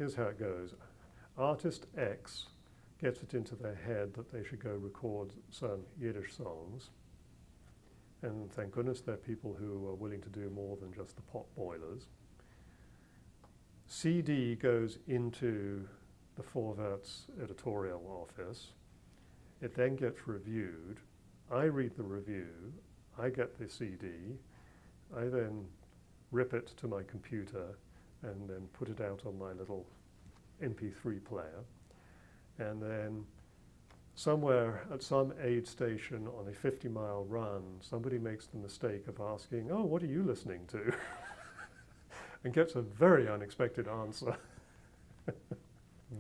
here's how it goes. Artist X gets it into their head that they should go record some Yiddish songs. And thank goodness there are people who are willing to do more than just the pot boilers. CD goes into the Vorwärts editorial office. It then gets reviewed. I read the review. I get the CD. I then rip it to my computer and then put it out on my little MP3 player. And then somewhere at some aid station on a 50-mile run, somebody makes the mistake of asking, "Oh, what are you listening to?" and gets a very unexpected answer.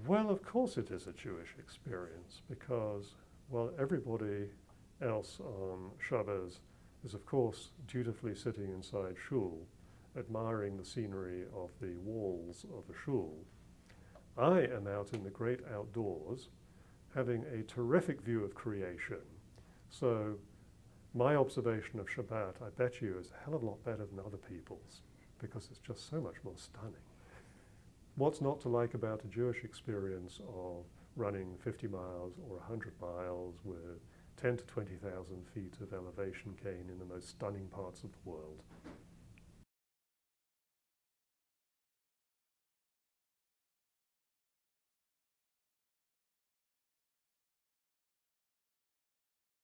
Well, of course it is a Jewish experience because, well, everybody else on Shabbos is, of course, dutifully sitting inside shul, admiring the scenery of the walls of the shul. I am out in the great outdoors, having a terrific view of creation. So my observation of Shabbat, I bet you, is a hell of a lot better than other people's because it's just so much more stunning. What's not to like about a Jewish experience of running 50 miles or 100 miles with 10 to 20,000 feet of elevation gain in the most stunning parts of the world?